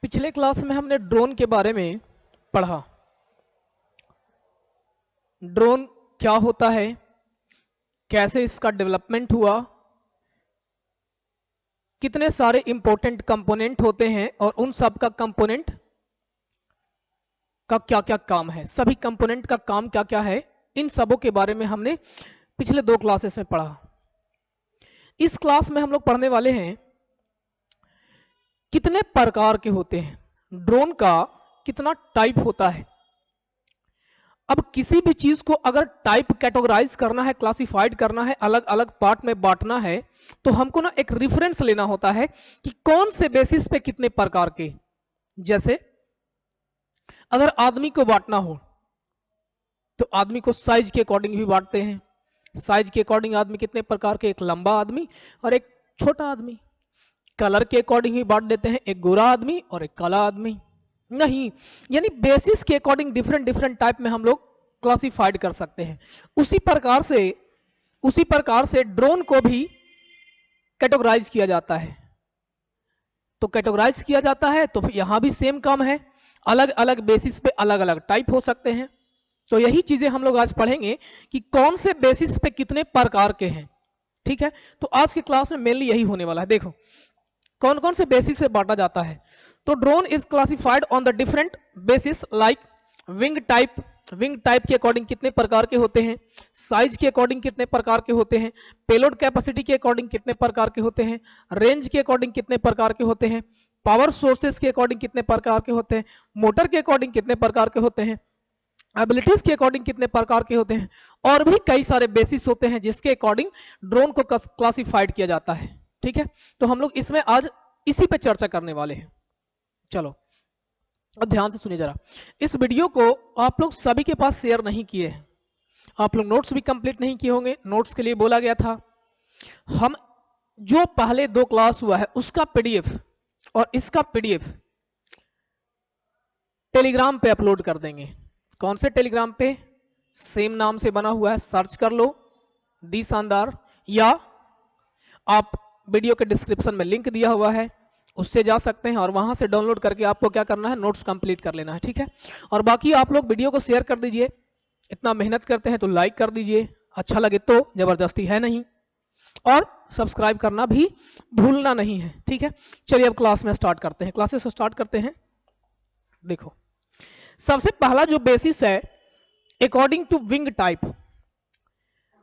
पिछले क्लास में हमने ड्रोन के बारे में पढ़ा। ड्रोन क्या होता है, कैसे इसका डेवलपमेंट हुआ, कितने सारे इंपॉर्टेंट कंपोनेंट होते हैं और उन सब का कंपोनेंट का क्या क्या काम है, सभी कंपोनेंट का काम क्या क्या है, इन सबों के बारे में हमने पिछले 2 क्लासेस में पढ़ा। इस क्लास में हम लोग पढ़ने वाले हैं कितने प्रकार के होते हैं, ड्रोन का कितना टाइप होता है। अब किसी भी चीज को अगर टाइप कैटेगराइज करना है, क्लासिफाइड करना है, अलग अलग पार्ट में बांटना है, तो हमको ना एक रेफरेंस लेना होता है कि कौन से बेसिस पे कितने प्रकार के। जैसे अगर आदमी को बांटना हो तो आदमी को साइज के अकॉर्डिंग भी बांटते हैं। साइज के अकॉर्डिंग आदमी कितने प्रकार के, एक लंबा आदमी और एक छोटा आदमी। कलर के अकॉर्डिंग भी बांट देते हैं, एक गोरा आदमी और एक काला आदमी। नहीं, यानी बेसिस के अकॉर्डिंग डिफरेंट डिफरेंट टाइप में हम लोग क्लासिफाइड कर सकते हैं। उसी प्रकार से ड्रोन को भी कैटेगराइज किया जाता है। तो कैटेगराइज किया जाता है तो यहां भी सेम काम है, अलग अलग बेसिस पे अलग अलग टाइप हो सकते हैं। तो यही चीजें हम लोग आज पढ़ेंगे कि कौन से बेसिस पे कितने प्रकार के हैं। ठीक है, तो आज की क्लास में मेनली यही होने वाला है। देखो कौन कौन से बेसिस से बांटा जाता है। तो drone is classified on the different basis like wing type. Wing type के अकॉर्डिंग कितने प्रकार के होते हैं, साइज के अकॉर्डिंग कितने प्रकार के होते हैं, पेलोड कैपेसिटी के अकॉर्डिंग कितने प्रकार के होते हैं, रेंज के अकॉर्डिंग कितने प्रकार के होते हैं, पावर सोर्सेस के अकॉर्डिंग कितने प्रकार के होते हैं, मोटर के अकॉर्डिंग कितने प्रकार के होते हैं, एबिलिटीज के अकॉर्डिंग कितने प्रकार के होते हैं, और भी कई सारे बेसिस होते हैं जिसके अकॉर्डिंग ड्रोन को क्लासिफाइड किया जाता है। ठीक है, तो हम लोग इसमें आज इसी पे चर्चा करने वाले हैं। चलो अब ध्यान से सुनिए जरा। इस वीडियो को आप लोग सभी के पास शेयर नहीं किए हैं, आप लोग नोट्स भी कंप्लीट नहीं किए होंगे। नोट्स के लिए बोला गया था, हम जो पहले 2 क्लास हुआ है उसका पीडीएफ और इसका पीडीएफ टेलीग्राम पे अपलोड कर देंगे। कौन से टेलीग्राम पे, सेम नाम से बना हुआ है, सर्च कर लो दी शानदार, या आप वीडियो के डिस्क्रिप्शन में लिंक दिया हुआ है उससे जा सकते हैं और वहां से डाउनलोड करके आपको क्या करना है, नोट्स कंप्लीट कर लेना है। ठीक है, और बाकी आप लोग वीडियो को शेयर कर दीजिए, इतना मेहनत करते हैं तो लाइक कर दीजिए, अच्छा लगे तो, जबरदस्ती है नहीं, और सब्सक्राइब करना भी भूलना नहीं है। ठीक है, चलिए अब क्लास में स्टार्ट करते हैं, क्लासेस स्टार्ट करते हैं। देखो सबसे पहला जो बेसिस है अकॉर्डिंग टू विंग टाइप।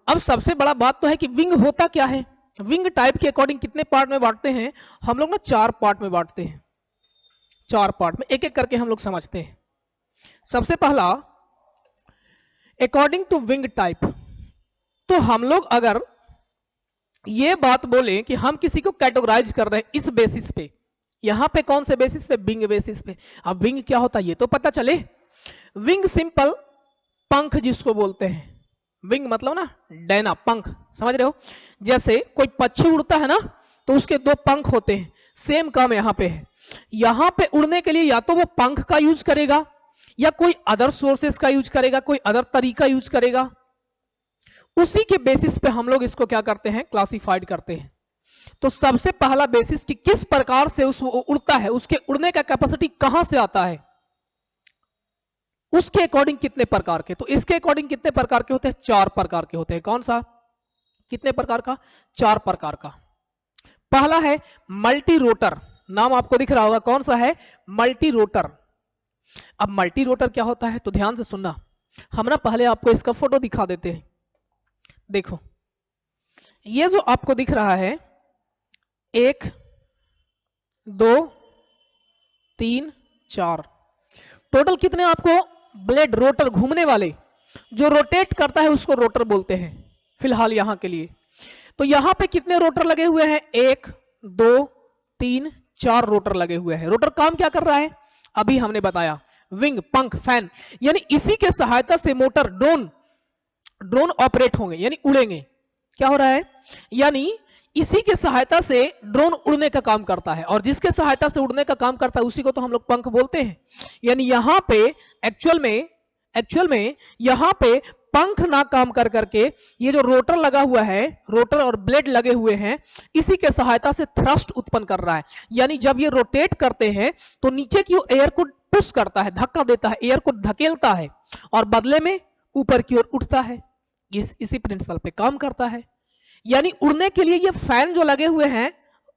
अब सबसे बड़ा बात तो है कि विंग होता क्या है। विंग टाइप के अकॉर्डिंग कितने पार्ट में बांटते हैं हम लोग ना, 4 पार्ट में बांटते हैं। 4 पार्ट में एक एक करके हम लोग समझते हैं। सबसे पहला अकॉर्डिंग टू विंग टाइप। तो हम लोग अगर ये बात बोले कि हम किसी को कैटेगराइज कर रहे हैं इस बेसिस पे, यहां पे कौन से बेसिस पे, विंग बेसिस पे। अब विंग क्या होता है ये तो पता चले। विंग सिंपल पंख जिसको बोलते हैं, विंग मतलब ना डैना, पंख, समझ रहे हो। जैसे कोई पक्षी उड़ता है ना तो उसके 2 पंख होते हैं, सेम काम यहां पे है। यहां पे उड़ने के लिए या तो वो पंख का यूज करेगा या कोई अदर सोर्सेस का यूज करेगा, कोई अदर तरीका यूज करेगा। उसी के बेसिस पे हम लोग इसको क्या करते हैं, क्लासिफाइड करते हैं। तो सबसे पहला बेसिस कि किस प्रकार से उस उड़ता है, उसके उड़ने का कैपेसिटी कहां से आता है, उसके अकॉर्डिंग कितने प्रकार के। तो इसके अकॉर्डिंग कितने प्रकार के होते हैं, 4 प्रकार के होते हैं। कौन सा, कितने प्रकार का, 4 प्रकार का। पहला है मल्टी रोटर, नाम आपको दिख रहा होगा, कौन सा है, मल्टी रोटर। अब मल्टी रोटर क्या होता है तो ध्यान से सुनना, हम ना पहले आपको इसका फोटो दिखा देते हैं। देखो ये जो आपको दिख रहा है 1 2 3 4, टोटल कितने आपको ब्लेड, रोटर घूमने वाले, जो रोटेट करता है उसको रोटर बोलते हैं फिलहाल यहां के लिए। तो यहां पे कितने रोटर लगे हुए हैं, 1 2 3 4 रोटर लगे हुए हैं। रोटर काम क्या कर रहा है, अभी हमने बताया, विंग, पंख, फैन, यानी इसी के सहायता से मोटर, ड्रोन ऑपरेट होंगे यानी उड़ेंगे। क्या हो रहा है, यानी इसी के सहायता से ड्रोन उड़ने का काम करता है, और जिसके सहायता से उड़ने का काम करता है उसी को तो हम लोग पंख बोलते हैं। यानी यहां पे एक्चुअल में यहां पे पंख ना काम कर करके ये जो रोटर लगा हुआ है, रोटर और ब्लेड लगे हुए हैं, इसी के सहायता से थ्रस्ट उत्पन्न कर रहा है। यानी जब ये रोटेट करते हैं तो नीचे की ओर एयर को पुश करता है, धक्का देता है, एयर को धकेलता है और बदले में ऊपर की ओर उठता है। इसी प्रिंसिपल पे काम करता है। यानी उड़ने के लिए ये फैन जो लगे हुए हैं,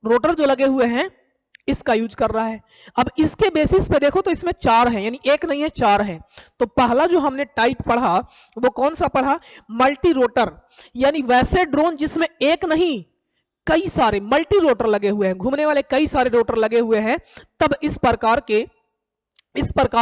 रोटर जो लगे हुए हैं, इसका यूज कर रहा है। अब इसके बेसिस पे देखो तो इसमें 4 है, यानी एक नहीं है 4 है। तो पहला जो हमने टाइप पढ़ा वो कौन सा पढ़ा? Multi rotor. यानी वैसे ड्रोन जिसमें एक नहीं कई सारे मल्टी रोटर लगे हुए हैं, घूमने वाले कई सारे रोटर लगे हुए हैं, तब इस प्रकार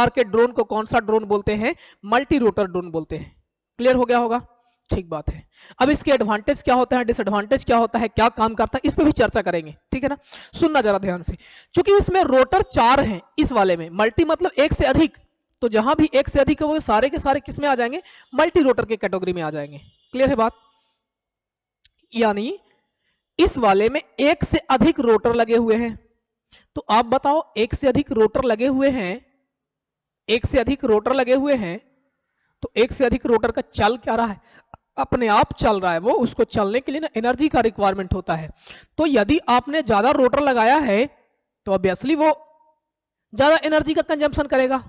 के ड्रोन को कौन सा ड्रोन बोलते हैं? मल्टी रोटर ड्रोन बोलते हैं। क्लियर हो गया होगा? ठीक बात है। अब इसके एडवांटेज क्या होता है, डिसएडवांटेज क्या होता है, क्या काम करता है, इस पे भी चर्चा करेंगे, ठीक है ना? सुनना जरा ध्यान से। क्योंकि इसमें रोटर 4 हैं, इस वाले में मल्टी मतलब एक से अधिक, तो जहां भी एक से अधिक है वो सारे के सारे किस में आ जाएंगे? मल्टी रोटर के कैटेगरी में आ जाएंगे। क्लियर है बात? यानी इस वाले में एक से अधिक रोटर लगे हुए हैं। तो आप बताओ, एक से अधिक रोटर लगे हुए हैं, एक से अधिक रोटर लगे हुए हैं, तो एक से अधिक रोटर का चल क्या रहा है? अपने आप चल रहा है वो। उसको चलने के लिए ना एनर्जी का रिक्वायरमेंट होता है। तो यदि आपने ज्यादा रोटर लगाया है तो ऑब्वियसली वो ज्यादा एनर्जी का कंजम्पशन करेगा।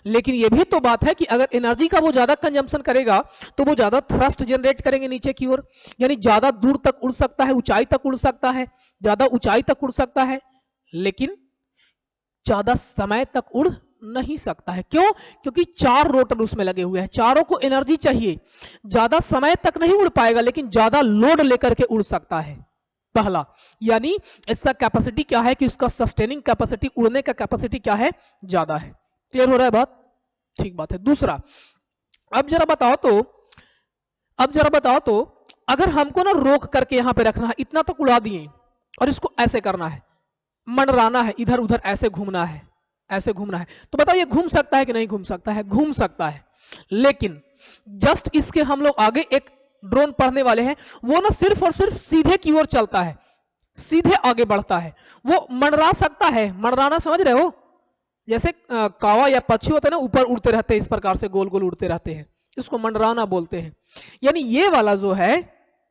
लेकिन ये भी तो बात है कि अगर एनर्जी का वो ज्यादा कंजम्पशन करेगा तो वो ज्यादा थ्रस्ट जनरेट करेंगे नीचे की ओर, यानी ज्यादा दूर तक उड़ सकता है, ऊंचाई तक उड़ सकता है, ज्यादा ऊंचाई तक उड़ सकता है, लेकिन ज्यादा समय तक उड़ नहीं सकता है। क्यों? क्योंकि 4 रोटर उसमें लगे हुए हैं, चारों को एनर्जी चाहिए। ज्यादा समय तक नहीं उड़ पाएगा, लेकिन ज्यादा लोड लेकर के उड़ सकता है, पहला। यानी इसका कैपेसिटी क्या है कि उसका सस्टेनिंग कैपेसिटी, उड़ने का कैपेसिटी क्या है? ज्यादा है। क्लियर हो रहा है बात? ठीक बात है। दूसरा, अब जरा बताओ तो अगर हमको ना रोक करके यहां पे रखना है, इतना तक उड़ा दिए और इसको ऐसे करना है, मंडराना है, इधर उधर ऐसे घूमना है, ऐसे घूमना है, तो बताओ ये घूम सकता है कि नहीं घूम सकता है? घूम सकता है। लेकिन जस्ट इसके हम लोग आगे एक ड्रोन पढ़ने वाले हैं, वो ना सिर्फ और सिर्फ सीधे की ओर चलता है, सीधे आगे बढ़ता है। वो मंडरा सकता है, मंडराना समझ रहे हो? जैसे कावा या पक्षी होते हैं ना, ऊपर उड़ते रहते हैं, इस प्रकार से गोल गोल उड़ते रहते हैं, इसको मंडराना बोलते हैं। यानी ये वाला जो है,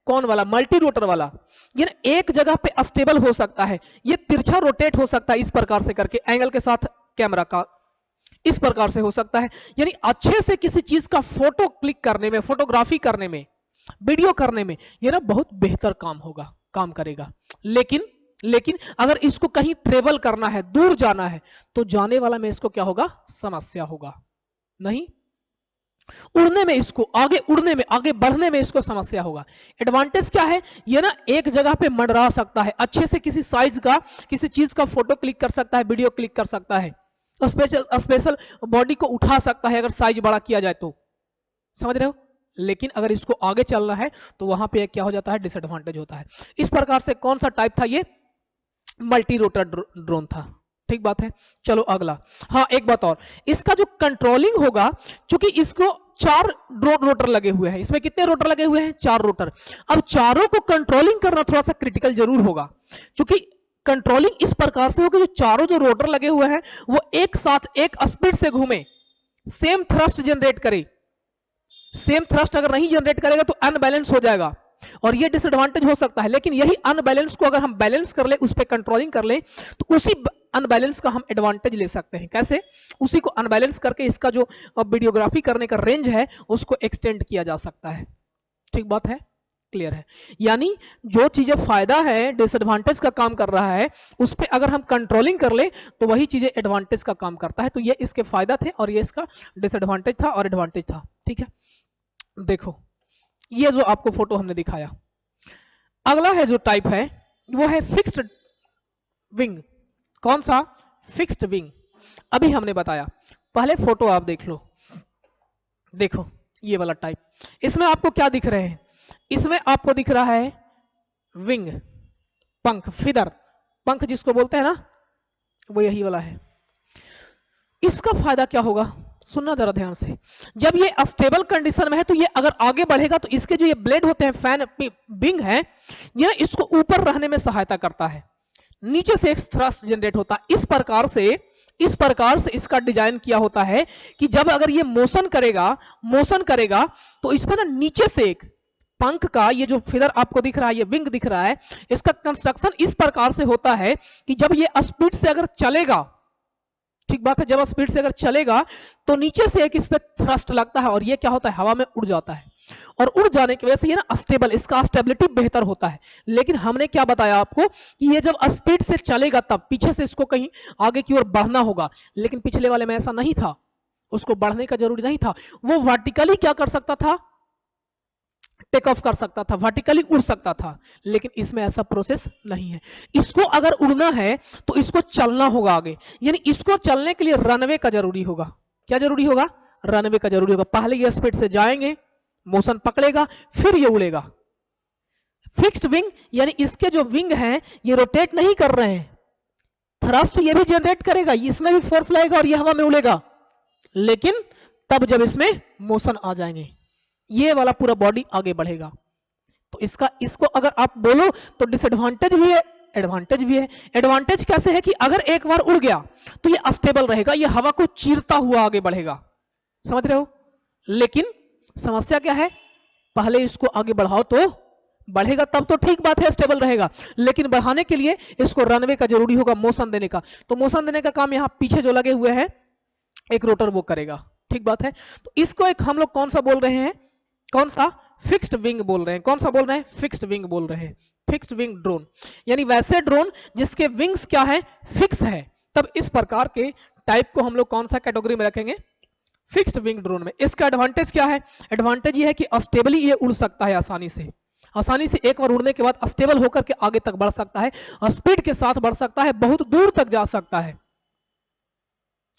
कौन वाला? मल्टी रोटर वाला, ये ना एक जगह पे स्टेबल हो सकता है, ये तिरछा रोटेट हो सकता है, इस प्रकार से करके एंगल के साथ कैमरा का, इस प्रकार से हो सकता है। यानी अच्छे से किसी चीज का फोटो क्लिक करने में, फोटोग्राफी करने में, वीडियो करने में ये ना बहुत बेहतर काम करेगा। लेकिन अगर इसको कहीं ट्रेवल करना है, दूर जाना है, तो जाने वाला में इसको क्या होगा? समस्या होगा। नहीं, उड़ने में इसको, उड़ने में, आगे बढ़ने में इसको समस्या होगा। एडवांटेज क्या है? ये ना एक जगह पे मंडरा सकता है, अच्छे से किसी साइज का, किसी चीज का फोटो क्लिक कर सकता है, वीडियो क्लिक कर सकता है, स्पेशल बॉडी को उठा सकता है अगर साइज बड़ा किया जाए तो। समझ रहे हो? लेकिन अगर इसको आगे चलना है तो वहां पे क्या हो जाता है? डिसएडवांटेज होता है। इस प्रकार से कौन सा टाइप था? ये मल्टी रोटर ड्रोन था। ठीक बात है। चलो अगला। हाँ, एक बात और, इसका जो कंट्रोलिंग होगा, क्योंकि इसको 4 रोटर लगे हुए हैं, इसमें कितने रोटर लगे हुए हैं? 4 रोटर। अब चारों को कंट्रोलिंग करना थोड़ा सा क्रिटिकल जरूर होगा, क्योंकि कंट्रोलिंग इस प्रकार से होगी, जो चारों जो रोटर लगे हुए हैं वो एक साथ एक स्पीड से घूमे, सेम थ्रस्ट जनरेट करे। सेम थ्रस्ट अगर नहीं जनरेट करेगा तो अनबैलेंस हो जाएगा, और ये डिसएडवांटेज हो सकता है। लेकिन यही अनबैलेंस को अगर हम बैलेंस कर ले, उस पर कंट्रोलिंग कर ले, तो उसी अनबैलेंस का हम एडवांटेज ले सकते हैं। कैसे? उसी को अनबैलेंस करके इसका जो वीडियोग्राफी करने का रेंज है उसको एक्सटेंड किया जा सकता है। ठीक बात है? क्लियर है? यानी जो चीजें फायदा है, डिसएडवांटेज का काम कर रहा है, उस पर अगर हम कंट्रोलिंग कर ले तो वही चीजें एडवांटेज का काम करता है। तो ये इसके फायदा थे और ये इसका डिसएडवांटेज था और एडवांटेज था। ठीक है, देखो ये जो आपको फोटो हमने दिखाया, अगला है जो टाइप है वो है फिक्स्ड विंग। कौन सा? Fixed wing. अभी हमने बताया, पहले फोटो आप देख लो। देखो ये वाला टाइप, इसमें आपको क्या दिख रहे हैं? इसमें आपको दिख रहा है विंग, पंख, फिदर, पंख जिसको बोलते हैं ना, वो यही वाला है। इसका फायदा क्या होगा? सुनना जरा ध्यान से। जब ये स्टेबल कंडीशन में है तो ये अगर आगे बढ़ेगा तो इसके जो ये ब्लेड होते हैं, फैन विंग है, ये इसको ऊपर रहने में सहायता करता है, नीचे से एक थ्रस्ट जनरेट होता है। इस प्रकार से इस प्रकार से इसका डिजाइन किया होता है कि जब अगर ये मोशन करेगा तो इस पर ना नीचे से एक पंख का ये जो फिदर आपको दिख रहा है, ये विंग दिख रहा है, इसका कंस्ट्रक्शन इस प्रकार से होता है कि जब ये स्पीड से अगर चलेगा, ठीक बात है, जब स्पीड से अगर चलेगा तो नीचे से एक इस पे थ्रस्ट लगता है और ये क्या होता है, हवा में उड़ जाता है। और उड़ जाने की वजह से ये ना स्टेबल, इसका स्टेबिलिटी बेहतर होता है। लेकिन हमने क्या बताया आपको कि ये जब स्पीड से चलेगा तब पीछे से इसको कहीं आगे की ओर बढ़ना होगा, लेकिन पिछले वाले में ऐसा नहीं था, उसको बढ़ने का जरूरी नहीं था, वो वर्टिकली क्या कर सकता था, टेक ऑफ कर सकता था, वर्टिकली उड़ सकता था। लेकिन इसमें ऐसा प्रोसेस नहीं है। इसको अगर उड़ना है तो इसको चलना होगा आगे, यानी इसको चलने के लिए रनवे का जरूरी होगा। क्या जरूरी होगा, रनवे का जरूरी होगा। पहले ये स्पीड से जाएंगे, मोशन पकड़ेगा, फिर ये उड़ेगा। फिक्स्ड विंग यानी इसके जो विंग हैं ये रोटेट नहीं कर रहे हैं, थ्रस्ट ये भी जनरेट करेगा, इसमें भी फोर्स लगेगा और ये हवा में उड़ेगा, लेकिन तब जब इसमें मोशन आ जाएंगे ये वाला पूरा बॉडी आगे बढ़ेगा। तो इसको अगर आप बोलो तो डिसएडवांटेज भी है, एडवांटेज भी है। एडवांटेज कैसे है कि अगर एक बार उड़ गया तो ये अस्टेबल रहेगा, ये हवा को चीरता हुआ आगे बढ़ेगा, समझ रहे हो। लेकिन समस्या क्या है, पहले इसको आगे बढ़ाओ तो बढ़ेगा, तब तो ठीक बात है, स्टेबल रहेगा, लेकिन बढ़ाने के लिए इसको रनवे का जरूरी होगा, मोशन देने का। तो मोशन देने का काम यहाँ पीछे जो लगे हुए हैं एक रोटर वो करेगा, ठीक बात है। तो इसको एक हम लोग कौन सा बोल रहे हैं, कौन सा, फिक्स्ड विंग बोल रहे हैं। कौन सा बोल रहे हैं, फिक्स्ड विंग बोल रहे हैं, फिक्स्ड विंग ड्रोन। यानी वैसे ड्रोन जिसके विंग्स क्या है, फिक्स है, तब इस प्रकार के टाइप को हम लोग कौन सा कैटेगरी में रखेंगे, फिक्स्ड विंग ड्रोन में। इसका एडवांटेज क्या है, एडवांटेज ये है कि स्टेबली ये उड़ सकता है आसानी से एक बार उड़ने के बाद स्टेबल होकर के आगे तक बढ़ सकता है, स्पीड के साथ बढ़ सकता है, बहुत दूर तक जा सकता है।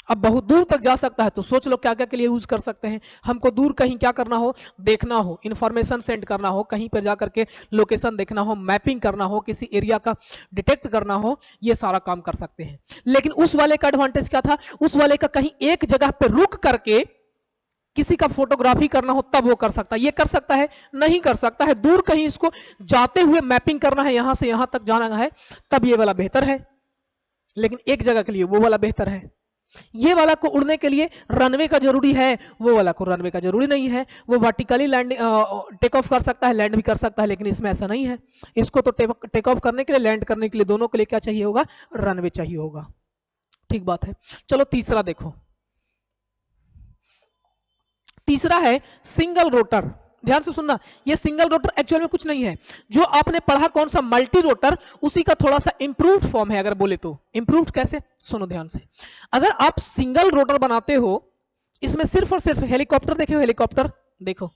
अब बहुत दूर तक जा सकता है तो सोच लो क्या क्या के लिए यूज कर सकते हैं। हमको दूर कहीं क्या करना हो, देखना हो, इंफॉर्मेशन सेंड करना हो, कहीं पर जाकर के लोकेशन देखना हो, मैपिंग करना हो, किसी एरिया का डिटेक्ट करना हो, ये सारा काम कर सकते हैं। लेकिन उस वाले का एडवांटेज क्या था, उस वाले का कहीं एक जगह पर रुक करके किसी का फोटोग्राफी करना हो तब वो कर सकता है, ये कर सकता है, नहीं कर सकता है। दूर कहीं इसको जाते हुए मैपिंग करना है, यहां से यहां तक जाना है, तब ये वाला बेहतर है। लेकिन एक जगह के लिए वो वाला बेहतर है। ये वाला को उड़ने के लिए रनवे का जरूरी है, वो वाला को रनवे का जरूरी नहीं है। वो वर्टिकली लैंड टेक ऑफ कर सकता है, लैंड भी कर सकता है, लेकिन इसमें ऐसा नहीं है। इसको तो टेक ऑफ करने के लिए, लैंड करने के लिए, दोनों के लिए क्या चाहिए होगा, रनवे चाहिए होगा, ठीक बात है। चलो तीसरा देखो, तीसरा है सिंगल रोटर। ध्यान से सुनना, ये सिंगल रोटर एक्चुअल में कुछ नहीं है, जो आपने पढ़ा कौन सा, मल्टी रोटर, उसी का थोड़ा सा इंप्रूव्ड फॉर्म है। अगर बोले तो इंप्रूव्ड कैसे, सुनो ध्यान से। अगर आप सिंगल रोटर बनाते हो, इसमें सिर्फ और सिर्फ हेलीकॉप्टर देखो, हेलीकॉप्टर देखो,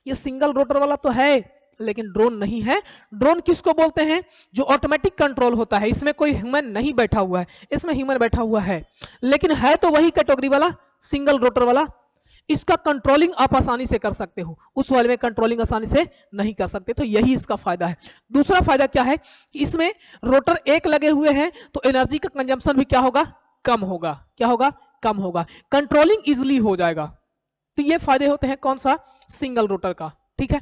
ये सिंगल रोटर वाला तो है लेकिन ड्रोन नहीं है। ड्रोन किसको बोलते हैं, जो ऑटोमेटिक कंट्रोल होता है, इसमें कोई ह्यूमन नहीं बैठा हुआ है, इसमें ह्यूमन बैठा हुआ है, लेकिन है तो वही कैटेगरी वाला, सिंगल रोटर वाला। इसका कंट्रोलिंग आप आसानी से कर सकते हो, उस वाले में कंट्रोलिंग आसानी से नहीं कर सकते, तो यही इसका फायदा है। दूसरा फायदा क्या है कि इसमें रोटर एक लगे हुए हैं तो एनर्जी का कंजम्पशन भी क्या होगा, कम होगा। क्या होगा, कम होगा, कंट्रोलिंग इजिली हो जाएगा। तो ये फायदे होते हैं कौन सा, सिंगल रोटर का, ठीक है,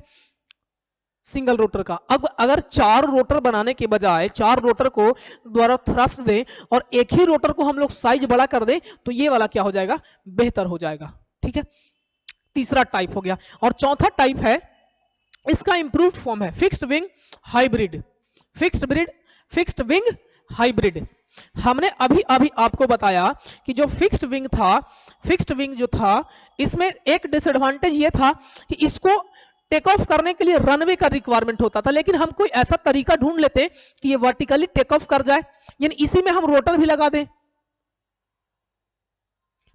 सिंगल रोटर का। अब अगर 4 रोटर बनाने के बजाय 4 रोटर को द्वारा थ्रस्ट दें और एक ही रोटर को हम लोग साइज बड़ा कर दें तो ये वाला क्या हो जाएगा, बेहतर हो जाएगा, ठीक है। तीसरा टाइप हो गया। और चौथा टाइप है, इसका इंप्रूव्ड फॉर्म है fixed wing hybrid. Fixed wing hybrid. हमने अभी अभी आपको बताया कि जो फिक्स्ड विंग था, फिक्स्ड विंग जो था, इसमें एक डिसएडवांटेज ये था कि इसको टेक ऑफ करने के लिए रनवे का रिक्वायरमेंट होता था, लेकिन हम कोई ऐसा तरीका ढूंढ लेते कि ये वर्टिकली टेक ऑफ कर जाए, यानी इसी में हम रोटर भी लगा दें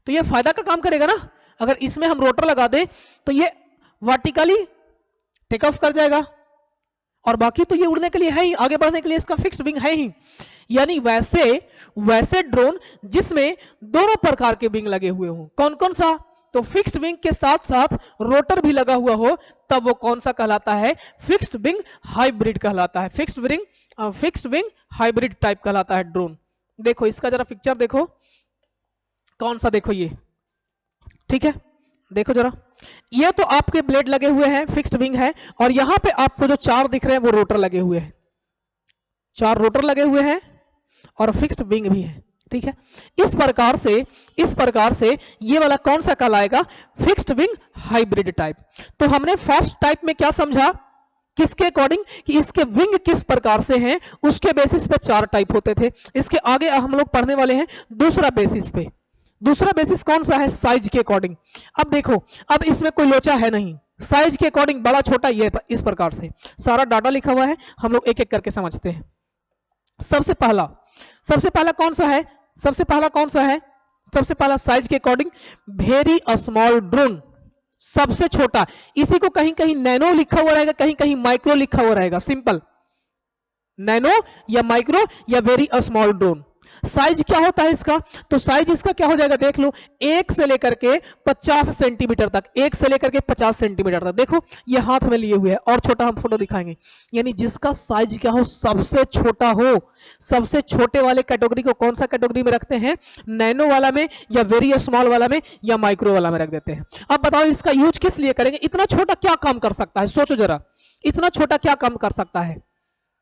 तो ये फायदा का काम करेगा ना। अगर इसमें हम रोटर लगा दें तो ये वर्टिकली टेक ऑफ कर जाएगा, और बाकी तो ये उड़ने के लिए है ही, आगे बढ़ने के लिए इसका फिक्स्ड विंग है ही। यानी वैसे ड्रोन जिसमें दोनों प्रकार के विंग लगे हुए हों। कौन कौन सा, तो फिक्स्ड विंग के साथ साथ रोटर भी लगा हुआ हो, तब वो कौन सा कहलाता है, फिक्स्ड विंग हाइब्रिड कहलाता है। फिक्स्ड विंग हाइब्रिड टाइप कहलाता है ड्रोन। देखो इसका जरा पिक्चर देखो, कौन सा, देखो ये, ठीक है, देखो जरा, ये तो आपके ब्लेड लगे हुए हैं, फिक्स्ड विंग है, और यहां पे आपको जो 4 दिख रहे हैं वो रोटर लगे हुए हैं, 4 रोटर लगे हुए हैं और फिक्स्ड विंग भी है। ठीक है। इस प्रकार से ये वाला कौन सा कहलाएगा? Fixed wing hybrid type. तो हमने फर्स्ट टाइप में क्या समझा? किसके अकॉर्डिंग? कि इसके विंग किस प्रकार से हैं उसके बेसिस पे 4 टाइप होते थे। इसके आगे हम लोग पढ़ने वाले हैं दूसरा बेसिस पे। दूसरा बेसिस कौन सा है? साइज के अकॉर्डिंग। अब देखो, अब इसमें कोई लोचा है नहीं, साइज के अकॉर्डिंग बड़ा छोटा ये इस प्रकार से सारा डाटा लिखा हुआ है, हम लोग एक एक करके समझते हैं। सबसे पहला कौन सा है? सबसे पहला साइज के अकॉर्डिंग वेरी स्मॉल ड्रोन, सबसे छोटा। इसी को कहीं कहीं नैनो लिखा हुआ रहेगा, कहीं कहीं माइक्रो लिखा हुआ रहेगा। सिंपल नैनो या माइक्रो या वेरी स्मॉल ड्रोन। साइज क्या होता है इसका? तो साइज इसका क्या हो जाएगा देख लो, 1 से लेकर के 50 सेंटीमीटर तक, 1 से लेकर के 50 सेंटीमीटर तक। देखो ये हाथ में लिए हुए है, और छोटा हम फोटो दिखाएंगे। यानी जिसका साइज क्या हो, सबसे छोटा हो। सबसे छोटे वाले कैटेगरी को कौन सा कैटेगरी में रखते हैं? नैनो वाला में, या वेरी स्मॉल वाला में, या माइक्रो वाला में रख देते हैं। अब बताओ इसका यूज किस लिए करेंगे? इतना छोटा क्या काम कर सकता है? सोचो जरा, इतना छोटा क्या काम कर सकता है?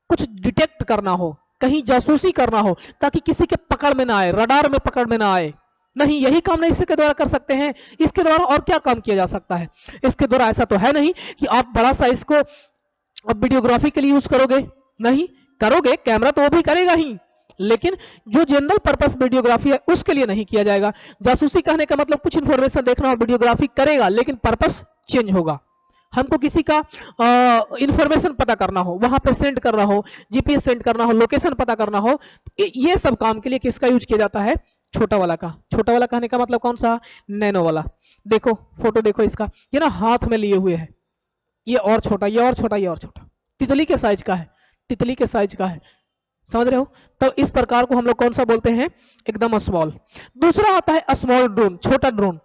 कुछ डिटेक्ट करना हो, कहीं जासूसी करना हो, ताकि किसी के पकड़ में ना आए, रडार में पकड़ में ना आए। नहीं, यही काम नहीं इसके द्वारा कर सकते हैं। इसके द्वारा और क्या काम किया जा सकता है? इसके द्वारा ऐसा तो है नहीं कि आप बड़ा सा इसको वीडियोग्राफी के लिए यूज करोगे। नहीं करोगे, कैमरा तो वो भी करेगा ही, लेकिन जो जनरल पर्पस वीडियोग्राफी है उसके लिए नहीं किया जाएगा। जासूसी कहने का मतलब कुछ इंफॉर्मेशन देखना और वीडियोग्राफी करेगा, लेकिन पर्पस चेंज होगा। हमको किसी का इंफॉर्मेशन पता करना हो, वहां पे सेंड करना हो, जीपीएस सेंड करना हो, लोकेशन पता करना हो, ये सब काम के लिए किसका यूज किया जाता है? छोटा वाला का। छोटा वाला कहने का मतलब कौन सा? नैनो वाला। देखो फोटो देखो इसका, ये ना हाथ में लिए हुए है, ये और छोटा, ये और छोटा, ये और छोटा, तितली के साइज का है, तितली के साइज का है। समझ रहे हो? तो इस प्रकार को हम लोग कौन सा बोलते हैं? एकदम स्मॉल। दूसरा आता है स्मॉल ड्रोन, छोटा ड्रोन।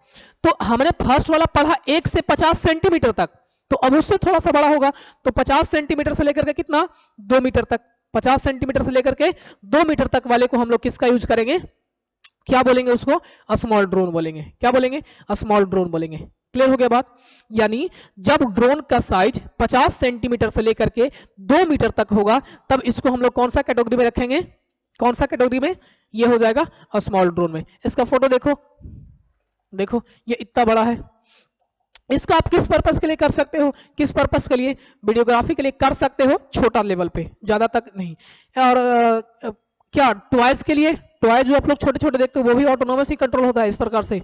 तो हमने फर्स्ट वाला पढ़ा 1 से 50 सेंटीमीटर तक, तो अब उससे थोड़ा सा बड़ा होगा। तो 50 सेंटीमीटर से लेकर के कितना? 2 मीटर तक। 50 सेंटीमीटर से लेकर के 2 मीटर तक वाले को हम लोग किसका यूज करेंगे? क्या बोलेंगे उसको? स्मॉल ड्रोन बोलेंगे। क्या बोलेंगे? स्मॉल ड्रोन बोलेंगे। क्लियर हो गया बात? यानी जब ड्रोन का साइज 50 सेंटीमीटर से लेकर के 2 मीटर तक होगा, तब इसको हम लोग कौन सा कैटेगरी में रखेंगे? कौन सा कैटेगरी में? ये हो जाएगा स्मॉल ड्रोन में। इसका फोटो देखो, देखो ये इतना बड़ा है। इसको आप किस पर्पस के लिए कर सकते हो? किस पर्पस के लिए? वीडियोग्राफी के लिए कर सकते हो, छोटा लेवल पे, ज्यादा तक नहीं। और क्या टॉयज के लिए? टॉयज जो आप लोग छोटे छोटे देखते हो वो भी ऑटोनोमस ही कंट्रोल होता है इस प्रकार से।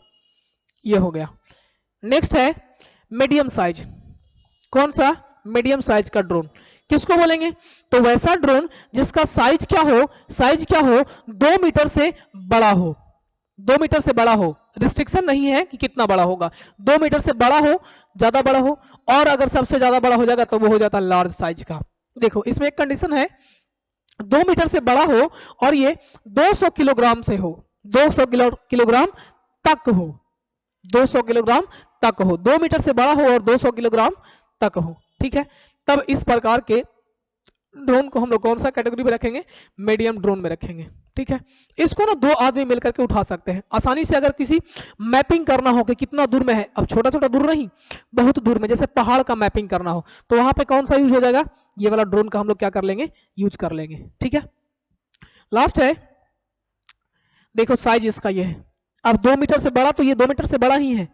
ये हो गया। नेक्स्ट है मीडियम साइज। कौन सा? मीडियम साइज का ड्रोन। किसको बोलेंगे? तो वैसा ड्रोन जिसका साइज क्या हो? साइज क्या हो? 2 मीटर से बड़ा हो। 2 मीटर से बड़ा हो, रिस्ट्रिक्शन नहीं है कि कितना बड़ा होगा। 2 मीटर से बड़ा हो, ज्यादा बड़ा हो, और अगर सबसे ज्यादा बड़ा हो जाएगा तो वो हो जाता है लार्ज साइज का। देखो इसमें एक कंडीशन है, 2 मीटर से बड़ा हो और ये 200 किलोग्राम से हो, 200 किलोग्राम तक हो, 200 किलोग्राम तक हो। 2 मीटर से बड़ा हो और 200 किलोग्राम तक हो, ठीक है। तब इस प्रकार के ड्रोन को हम लोग कौन सा कैटेगरी में रखेंगे? मीडियम ड्रोन में रखेंगे, ठीक है। इसको ना 2 आदमी मिलकर के उठा सकते हैं आसानी से। अगर किसी मैपिंग करना हो कि कितना दूर में है, अब छोटा छोटा दूर नहीं, बहुत दूर में, जैसे पहाड़ का मैपिंग करना हो, तो वहां पे कौन सा यूज हो जाएगा? ये वाला ड्रोन का हम लोग क्या कर लेंगे? यूज कर लेंगे, ठीक है। लास्ट है, देखो साइज इसका ये है। अब 2 मीटर से बड़ा, तो ये 2 मीटर से बड़ा ही है,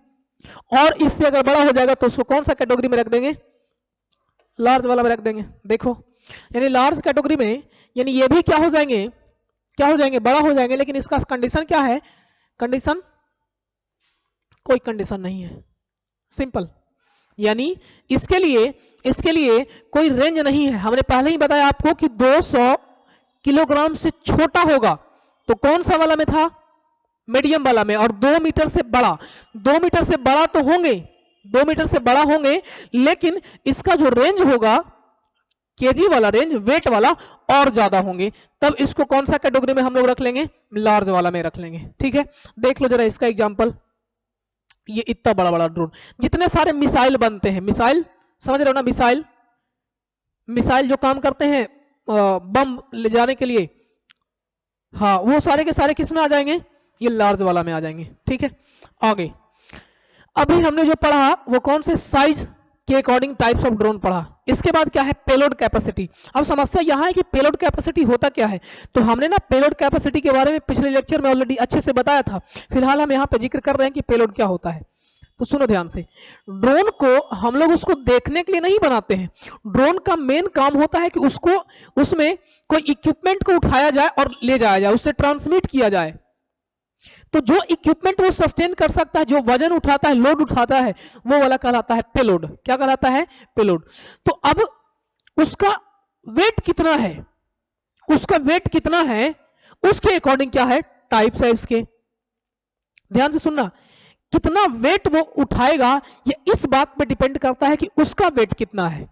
और इससे अगर बड़ा हो जाएगा तो उसको कौन सा कैटेगरी में रख देंगे? लार्ज वाला में रख देंगे। देखो यानी लार्ज कैटेगरी में, यानी ये भी क्या हो जाएंगे? क्या हो जाएंगे? बड़ा हो जाएंगे। लेकिन इसका कंडीशन क्या है? कंडीशन, कोई कंडीशन नहीं है, सिंपल। यानी इसके लिए कोई रेंज नहीं है। हमने पहले ही बताया आपको कि 200 किलोग्राम से छोटा होगा तो कौन सा वाला में था? मीडियम वाला में। और 2 मीटर से बड़ा, 2 मीटर से बड़ा तो होंगे, 2 मीटर से बड़ा होंगे, लेकिन इसका जो रेंज होगा, केजी वाला रेंज, वेट वाला, और ज्यादा होंगे। तब इसको कौन सा कैटेगरी में हम लोग रख लेंगे? लार्ज वाला में रख लेंगे, ठीक है। देख लो जरा इसका एग्जांपल, ये इतना बड़ा बड़ा ड्रोन। जितने सारे मिसाइल बनते हैं, मिसाइल समझ रहे हो ना? मिसाइल, मिसाइल जो काम करते हैं बम ले जाने के लिए, हाँ, वो सारे के सारे किस में आ जाएंगे? ये लार्ज वाला में आ जाएंगे, ठीक है। आगे अभी हमने जो पढ़ा वो कौन से साइज के अकॉर्डिंग टाइप्स ऑफ ड्रोन पढ़ा। इसके बाद क्या है, पेलोड कैपेसिटी। अब समस्या यहां है कि पेलोड कैपेसिटी होता क्या है, तो हमने ना पेलोड कैपेसिटी के बारे में पिछले लेक्चर में ऑलरेडी अच्छे से बताया था, फिलहाल हम यहां पे जिक्र कर रहे हैं कि पेलोड क्या होता है। तो सुनो ध्यान से, ड्रोन को हम लोग उसको देखने के लिए नहीं बनाते हैं, ड्रोन का मेन काम होता है कि उसको उसमें कोई इक्विपमेंट को उठाया जाए और ले जाया जाए, उससे ट्रांसमिट किया जाए। तो जो इक्विपमेंट वो सस्टेन कर सकता है, जो वजन उठाता है, लोड उठाता है, वो वाला कहलाता है पेलोड। क्या कहलाता है, पेलोड। तो अब उसका वेट कितना है, उसका वेट कितना है, उसके अकॉर्डिंग क्या है, टाइप्स है इसके। ध्यान से सुनना, कितना वेट वो उठाएगा ये इस बात पे डिपेंड करता है कि उसका वेट कितना है।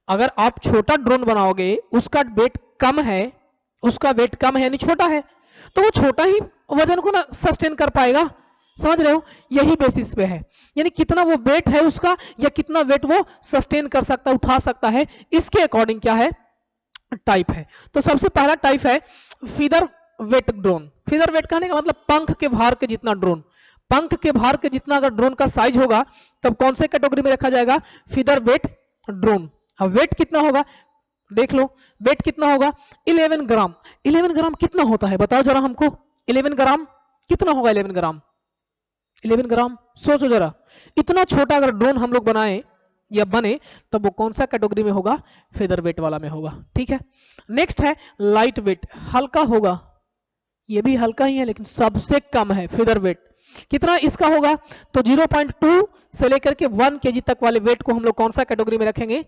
अगर आप छोटा ड्रोन बनाओगे, उसका वेट कम है, उसका वेट कम है यानी छोटा है, तो वो छोटा ही वजन को ना सस्टेन कर पाएगा। समझ रहे हो, यही बेसिस पे है, यानी कितना वो वेट है उसका या कितना वेट वो सस्टेन कर सकता है, उठा सकता है, इसके अकॉर्डिंग क्या है, टाइप है। तो सबसे पहला टाइप है featherweight drone. Featherweight कहने का मतलब पंख के भार के जितना ड्रोन, पंख के भार के जितना अगर ड्रोन का साइज होगा तब कौन से कैटेगरी में रखा जाएगा, फीदर वेट ड्रोन। अब वेट कितना होगा, देख लो वेट कितना होगा, 11 ग्राम। 11 ग्राम कितना होता है बताओ जरा हमको, 11 ग्राम कितना होगा, 11 ग्राम, 11 ग्राम सोचो जरा, इतना छोटा अगर ड्रोन हम लोग बनाए या बने तब वो कौन सा कैटेगरी में होगा, फेदर वेट वाला में होगा। ठीक है, नेक्स्ट है लाइट वेट, हल्का होगा, ये भी हल्का ही है लेकिन सबसे कम है फेदर वेट। कितना इसका होगा, तो 0.2 से लेकर के 1 केजी तक वाले वेट को हम लोग कौन सा कैटेगरी में रखेंगे,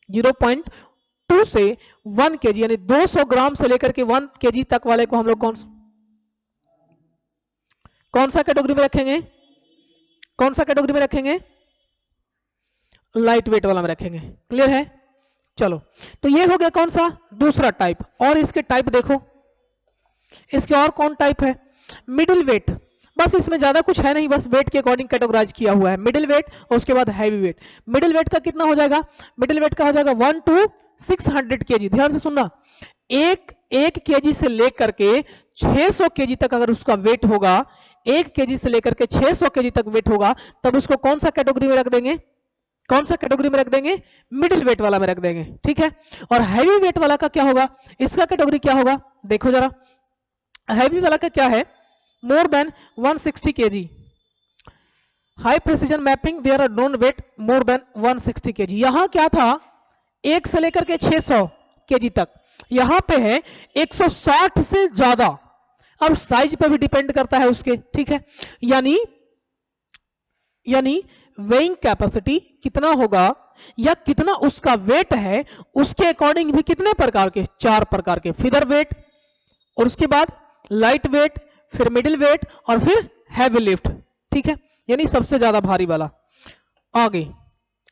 0.2 से 1 केजी यानी 200 ग्राम से लेकर के 1 केजी तक वाले को हम लोग कौन सा कैटेगरी में रखेंगे, कौन सा कैटेगरी में रखेंगे, लाइट वेट वाला में रखेंगे। क्लियर है, चलो तो ये हो गया कौन सा, दूसरा टाइप। और इसके टाइप देखो, इसके और कौन टाइप है, मिडिल वेट। बस इसमें ज्यादा कुछ है नहीं, बस वेट के अकॉर्डिंग कैटेगराइज किया हुआ है, मिडिल वेट और उसके बाद हैवी वेट। मिडिल वेट का कितना हो जाएगा, मिडिल वेट का हो जाएगा 1 to 600 केजी। ध्यान से सुनना, एक केजी से लेकर के 600 केजी तक अगर उसका वेट होगा, 1 केजी से लेकर के 600 केजी तक वेट होगा, तब उसको कौन सा कैटेगरी में रख देंगे, कौन सा कैटेगरी में रख देंगे, मिडिल वेट वाला में रख देंगे। ठीक है, और हैवी वेट वाला का क्या होगा, इसका कैटेगरी क्या होगा, देखो जरा, हैवी वाला का क्या है, more than 160 KG, high precision mapping there are drone weight more than 160 KG. यहां क्या था, 1 से लेकर के 600 केजी तक, यहां पे है 160 से ज्यादा। अब साइज पे भी डिपेंड करता है उसके। ठीक है, यानी वेइंग कैपेसिटी कितना होगा या कितना उसका वेट है, उसके अकॉर्डिंग भी कितने प्रकार के, 4 प्रकार के, फीदर वेट और उसके बाद लाइट वेट, फिर मिडिल वेट और फिर हैवी लिफ्ट। ठीक है, यानी सबसे ज्यादा भारी वाला। आगे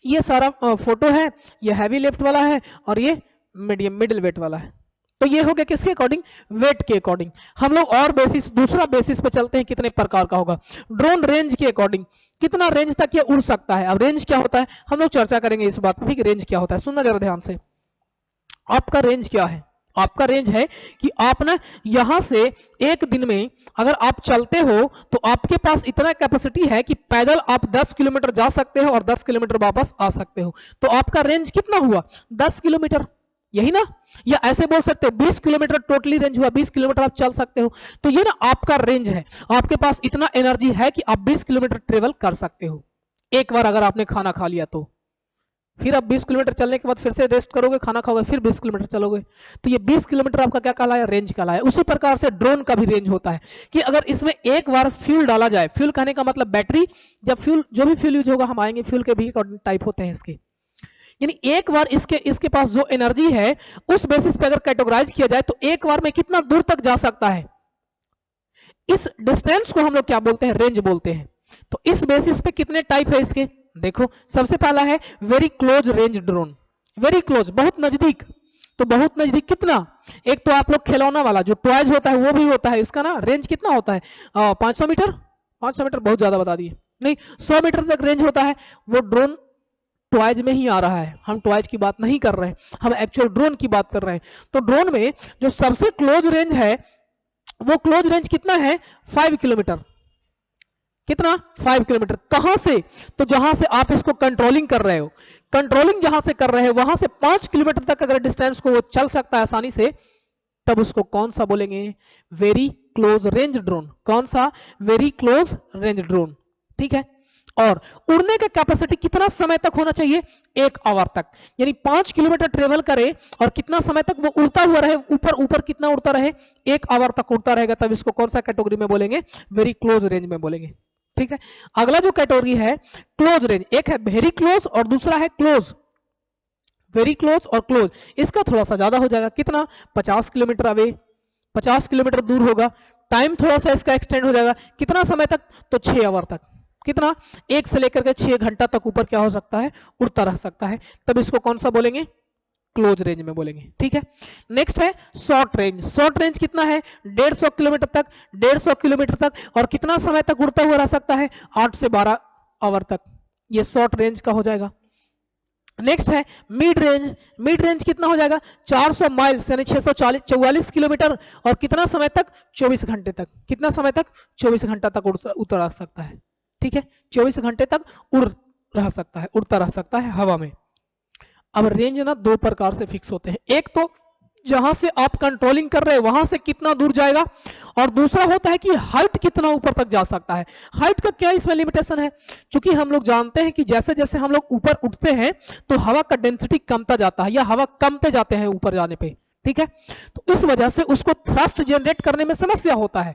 ये सारा फोटो है, ये हैवी लिफ्ट वाला है और ये मीडियम मिडिल वेट वाला है। तो ये हो गया किसके अकॉर्डिंग, वेट के अकॉर्डिंग। हम लोग और बेसिस, दूसरा बेसिस पे चलते हैं, कितने प्रकार का होगा, ड्रोन रेंज के अकॉर्डिंग, कितना रेंज तक ये उड़ सकता है। अब रेंज क्या होता है, हम लोग चर्चा करेंगे इस बात पर कि रेंज क्या होता है। सुनना जरा ध्यान से, आपका रेंज क्या है, आपका रेंज है कि आप ना यहां से एक दिन में अगर आप चलते हो तो आपके पास इतना कैपेसिटी है कि पैदल आप 10 किलोमीटर जा सकते हो और 10 किलोमीटर वापस आ सकते हो। तो आपका रेंज कितना हुआ, 10 किलोमीटर, यही ना, या ऐसे बोल सकते हो 20 किलोमीटर टोटली रेंज हुआ, 20 किलोमीटर आप चल सकते हो। तो ये ना आपका रेंज है, आपके पास इतना एनर्जी है कि आप 20 किलोमीटर ट्रेवल कर सकते हो एक बार अगर आपने खाना खा लिया तो। फिर आप 20 किलोमीटर चलने के बाद फिर से रेस्ट करोगे, खाना खाओगे, फिर 20 किलोमीटर चलोगे। तो ये 20 किलोमीटर आपका क्या कहलाया, रेंज कहलाया। उसी प्रकार से ड्रोन का भी रेंज होता है कि अगर इसमें एक बार फ्यूल डाला जाए, फ्यूल कहने का मतलब बैटरी, जब फ्यूल, जो भी फ्यूल यूज होगा, हम आएंगे फ्यूल के भी टाइप होते हैं इसके, यानी एक बार इसके पास जो एनर्जी है उस बेसिस पे अगर कैटेगराइज किया जाए तो एक बार में कितना दूर तक जा सकता है, इस डिस्टेंस को हम लोग क्या बोलते हैं, रेंज बोलते हैं। तो इस बेसिस पे कितने टाइप है इसके, देखो सबसे पहला है very close range drone, very close, बहुत नजदीक। तो बहुत नजदीक कितना, एक तो आप लोग खिलौना वाला जो टॉयज होता है वो भी होता है, इसका ना रेंज कितना होता है, 500 मीटर, 500 मीटर बहुत ज्यादा बता दिए, नहीं 100 मीटर तक रेंज होता है। वो ड्रोन टॉयज में ही आ रहा है, हम टॉयज की बात नहीं कर रहे हैं, हम एक्चुअल ड्रोन की बात कर रहे हैं। तो ड्रोन में जो सबसे क्लोज रेंज है वो क्लोज रेंज कितना है, 5 किलोमीटर। कितना 5 किलोमीटर। कहां से? तो जहां से आप इसको कंट्रोलिंग कर रहे हो, कंट्रोलिंग जहां से कर रहे हो वहां से 5 किलोमीटर तक अगर डिस्टेंस को वो चल सकता है आसानी से, तब उसको कौन सा बोलेंगे? Very close range drone. कौन सा? Very close range drone. ठीक है। और उड़ने का कैपेसिटी कितना समय तक होना चाहिए? 1 आवर तक। यानी 5 किलोमीटर ट्रेवल करे और कितना समय तक वो उड़ता हुआ रहे, ऊपर ऊपर कितना उड़ता रहे? 1 आवर तक उड़ता रहेगा, तब इसको कौन सा कैटेगरी में बोलेंगे? वेरी क्लोज रेंज में बोलेंगे। ठीक है। अगला जो कैटेगरी है क्लोज रेंज, एक है वेरी क्लोज और दूसरा है क्लोज। वेरी क्लोज और क्लोज, इसका थोड़ा सा ज्यादा हो जाएगा। कितना? 50 किलोमीटर अवे, 50 किलोमीटर दूर होगा। टाइम थोड़ा सा इसका एक्सटेंड हो जाएगा। कितना समय तक? तो 6 आवर तक। कितना? 1 से लेकर के 6 घंटा तक ऊपर क्या हो सकता है? उड़ता रह सकता है। तब इसको कौन सा बोलेंगे? क्लोज रेंज में बोलेंगे। ठीक है। नेक्स्ट है शॉर्ट रेंज। शॉर्ट रेंज कितना है? 150 किलोमीटर तक, 150 किलोमीटर तक। और कितना समय तक उड़ता हुआ रह सकता है? 8 से 12 आवर तक। ये शॉर्ट रेंज का हो जाएगा। नेक्स्ट है मिड रेंज। मिड रेंज कितना हो जाएगा? 400 माइल्स यानी 644 किलोमीटर। और कितना समय तक? 24 घंटे तक। कितना समय तक? 24 घंटा तक उड़ता रह सकता है। ठीक है। 24 घंटे तक उड़ रह सकता है, उड़ता रह सकता है हवा में। अब रेंज ना 2 प्रकार से फिक्स होते हैं। एक तो जहां से आप कंट्रोलिंग कर रहे हैं वहां से कितना दूर जाएगा, और दूसरा होता है कि हाइट कितना ऊपर तक जा सकता है। हाइट का क्या इसमें लिमिटेशन है? क्योंकि हम लोग जानते हैं कि जैसे जैसे हम लोग ऊपर उठते हैं तो हवा का डेंसिटी कमता जाता है, या हवा कमते जाते हैं ऊपर जाने पे। ठीक है। तो इस वजह से उसको थ्रस्ट जनरेट करने में समस्या होता है।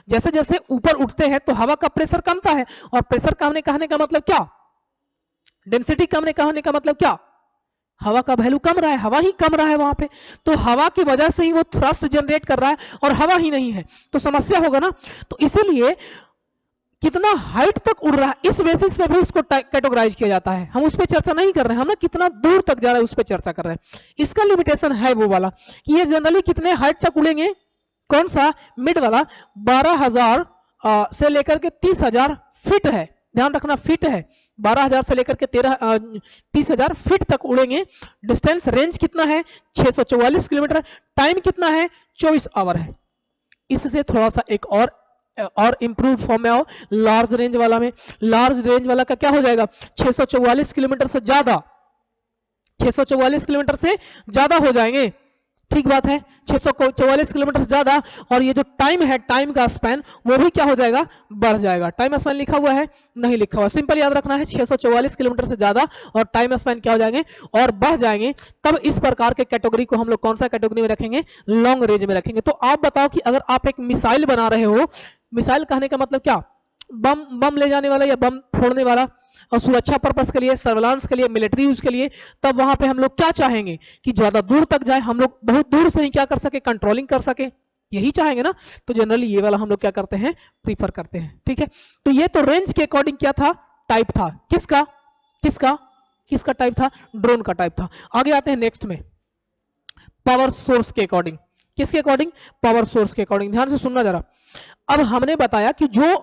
जैसे जैसे ऊपर उठते हैं तो हवा का प्रेशर कमता है, और प्रेशर कमने कहने का मतलब क्या? डेंसिटी कमने कहने का मतलब क्या? हवा का वैल्यू कम रहा है, हवा ही कम रहा है वहां पे। तो हवा की वजह से ही वो थ्रस्ट जनरेट कर रहा है, और हवा ही नहीं है तो समस्या होगा ना। तो इसीलिए कितना हाइट तक उड़ रहा है इस बेसिस पे भी इसको कैटेगराइज किया जाता है। हम उस पर चर्चा नहीं कर रहे हैं, हम ना कितना दूर तक जा रहा है उस पर चर्चा कर रहे हैं। इसका लिमिटेशन है वो वाला कि ये जनरली कितने हाइट तक उड़ेंगे। कौन सा? मिड वाला 12,000 से लेकर के 30,000 फीट है। ध्यान रखना, फीट है। 12,000 से लेकर के 30,000 फीट तक उड़ेंगे। डिस्टेंस रेंज कितना है? 644 किलोमीटर। टाइम कितना है? 24 आवर है। इससे थोड़ा सा एक और इंप्रूव फॉर्म में आओ लार्ज रेंज वाला में। लार्ज रेंज वाला का क्या हो जाएगा? 644 किलोमीटर से ज्यादा, 644 किलोमीटर से ज्यादा हो जाएंगे। ठीक बात है, 644 किलोमीटर से ज्यादा। और ये जो टाइम है, टाइम का स्पैन वो भी क्या हो जाएगा? बढ़ जाएगा। टाइम स्पैन लिखा हुआ है? नहीं लिखा हुआ। सिंपल याद रखना है 644 किलोमीटर से ज्यादा और टाइम स्पैन क्या हो जाएंगे? और बढ़ जाएंगे। तब इस प्रकार के कैटेगरी को हम लोग कौन सा कैटेगरी में रखेंगे? लॉन्ग रेंज में रखेंगे। तो आप बताओ कि अगर आप एक मिसाइल बना रहे हो, मिसाइल कहने का मतलब क्या? बम ले जाने वाला या बम फोड़ने वाला, और सुरक्षा पर्पस के लिए, सर्वेलांस के लिए, मिलिट्री यूज के लिए, तब वहां पे हम लोग क्या चाहेंगे? कि ज्यादा दूर तक जाए, हम लोग बहुत दूर से ही क्या कर सके? कंट्रोलिंग कर सके, यही चाहेंगे ना। तो जनरली ये वाला हम लोग क्या करते हैं? प्रीफर करते हैं। ठीक है। तो ये तो रेंज के अकॉर्डिंग क्या था? टाइप था। किसका किसका किसका टाइप था? ड्रोन का टाइप था। आगे आते हैं नेक्स्ट में, पावर सोर्स के अकॉर्डिंग। किसके अकॉर्डिंग? पावर सोर्स के अकॉर्डिंग। ध्यान से सुनना जरा। अब हमने बताया कि जो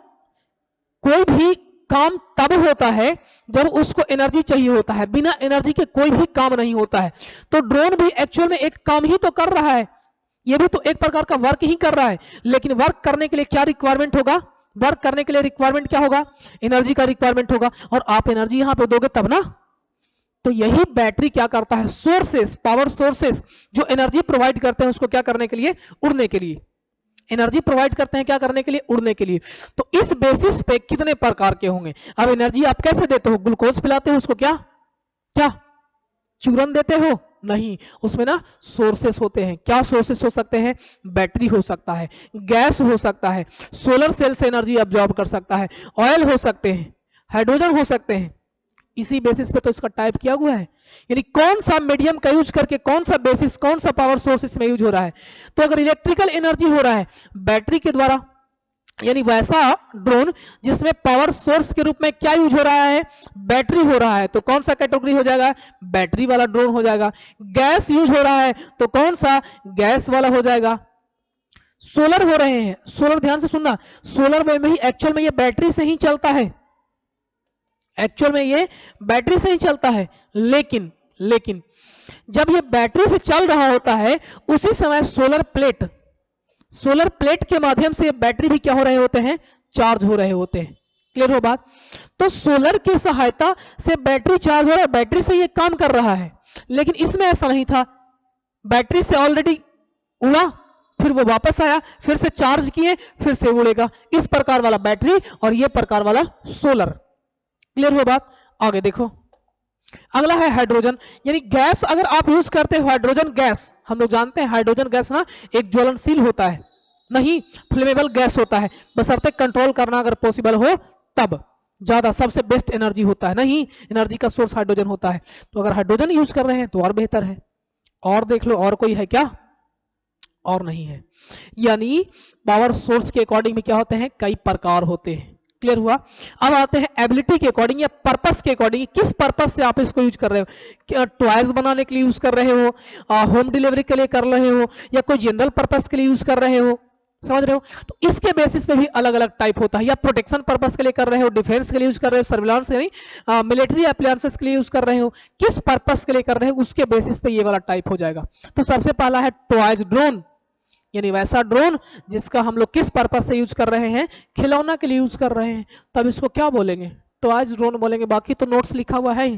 कोई भी काम तब होता है जब उसको एनर्जी चाहिए होता है, बिना एनर्जी के कोई भी काम नहीं होता है। तो ड्रोन भी एक्चुअल में एक काम ही तो कर रहा है, ये भी तो एक प्रकार का वर्क ही कर रहा है। लेकिन वर्क करने के लिए क्या रिक्वायरमेंट होगा? वर्क करने के लिए रिक्वायरमेंट क्या होगा? एनर्जी का रिक्वायरमेंट होगा। और आप एनर्जी यहां पे दोगे तब ना। तो यही बैटरी क्या करता है? सोर्सेस, पावर सोर्सेस जो एनर्जी प्रोवाइड करते हैं उसको क्या करने के लिए? उड़ने के लिए। एनर्जी प्रोवाइड करते हैं क्या करने के लिए? उड़ने के लिए। तो इस बेसिस पे कितने प्रकार के होंगे? अब एनर्जी आप कैसे देते हो? ग्लूकोज पिलाते हो उसको, क्या क्या चूरन देते हो? नहीं, उसमें ना सोर्सेस होते हैं। क्या सोर्सेस हो सकते हैं? बैटरी हो सकता है, गैस हो सकता है, सोलर सेल से एनर्जी अब्जॉर्ब कर सकता है, ऑयल हो सकते हैं, हाइड्रोजन हो सकते हैं। इसी बेसिस पे तो इसका टाइप किया हुआ है। यानी कौन सा मीडियम का यूज करके, कौन सा बेसिस, कौन सा पावर सोर्स इसमें यूज हो रहा है। तो अगर इलेक्ट्रिकल एनर्जी हो रहा है बैटरी के द्वारा, यानी वैसा ड्रोन जिसमें पावर सोर्स के रूप में क्या यूज हो रहा है? बैटरी हो रहा है, तो कौन सा कैटेगरी हो जाएगा? बैटरी वाला ड्रोन हो जाएगा। गैस यूज हो रहा है तो कौन सा? गैस वाला हो जाएगा। सोलर हो रहे हैं, सोलर ध्यान से सुनना, सोलर में ही एक्चुअल में ये बैटरी से ही चलता है, एक्चुअल में ये बैटरी से ही चलता है। लेकिन जब ये बैटरी से चल रहा होता है उसी समय सोलर प्लेट के माध्यम से बैटरी भी क्या हो रहे होते हैं? चार्ज हो रहे होते हैं। क्लियर हो बात? तो सोलर की सहायता से बैटरी चार्ज हो रहा है, बैटरी से ये काम कर रहा है, लेकिन इसमें ऐसा नहीं था। बैटरी से ऑलरेडी उड़ा, फिर वो वापस आया, फिर से चार्ज किए, फिर से उड़ेगा। इस प्रकार वाला बैटरी और ये प्रकार वाला सोलर। क्लियर हो बात? आगे देखो, अगला है हाइड्रोजन, यानी गैस अगर आप यूज करते हो हाइड्रोजन गैस, हम लोग जानते हैं हाइड्रोजन गैस ना एक ज्वलनशील होता है, नहीं फ्लेमेबल गैस होता है, बशर्ते कंट्रोल करना अगर पॉसिबल हो तब ज्यादा सबसे बेस्ट एनर्जी होता है, नहीं एनर्जी का सोर्स हाइड्रोजन होता है। तो अगर हाइड्रोजन यूज कर रहे हैं तो और बेहतर है। और देख लो और कोई है क्या? और नहीं है। यानी पावर सोर्स के अकॉर्डिंग में क्या होते हैं, कई प्रकार होते हैं। क्लियर हुआ? अब आते हैं एबिलिटी के अकॉर्डिंग या पर्पस के अकॉर्डिंग, किस पर्पस से आप इसको यूज कर रहे हो। क्या टॉयज बनाने के लिए यूज कर रहे हो, होम डिलीवरी के लिए कर रहे हो, या कोई जनरल पर्पस के लिए यूज कर रहे हो, समझ रहे हो? तो इसके बेसिस पे भी अलग अलग टाइप होता है। या प्रोटेक्शन पर्पस के लिए कर रहे हो, डिफेंस के लिए यूज कर रहे हो, सर्विलांस के नहीं मिलिट्री एप्लायंसेस के लिए यूज कर रहे हो, किस पर्पस के लिए कर रहे हो उसके बेसिस पे ये वाला टाइप हो जाएगा। तो सबसे पहला है टॉयज ड्रोन, यानी वैसा ड्रोन जिसका हम लोग किस पर्पस से यूज कर रहे हैं, खिलौना के लिए यूज कर रहे हैं, तब इसको क्या बोलेंगे, टॉयज ड्रोन बोलेंगे। बाकी तो नोट्स लिखा हुआ है।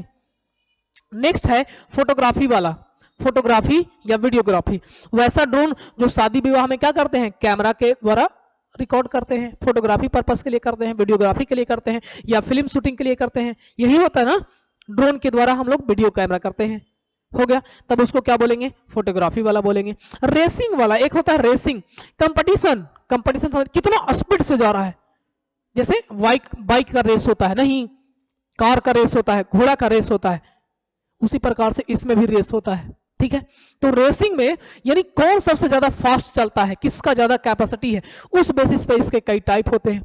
नेक्स्ट है फोटोग्राफी वाला, फोटोग्राफी या वीडियोग्राफी, वैसा ड्रोन जो शादी विवाह में क्या करते हैं, कैमरा के द्वारा रिकॉर्ड करते हैं, फोटोग्राफी पर्पस के लिए करते हैं, वीडियोग्राफी के लिए करते हैं, या फिल्म शूटिंग के लिए करते हैं। यही होता है ना, ड्रोन के द्वारा हम लोग वीडियो कैमरा करते हैं, हो गया, तब उसको क्या बोलेंगे, फोटोग्राफी वाला बोलेंगे। रेसिंग वाला एक होता है रेसिंग, कंपटीशन, कंपटीशन कितना स्पीड से जा रहा है, जैसे बाइक का रेस होता है, नहीं कार का रेस होता है, घोड़ा का रेस होता है, उसी प्रकार से इसमें भी रेस होता है। ठीक है, तो रेसिंग में यानी कौन सबसे ज्यादा फास्ट चलता है, किसका ज्यादा कैपेसिटी है, उस बेसिस पे इसके कई टाइप होते हैं।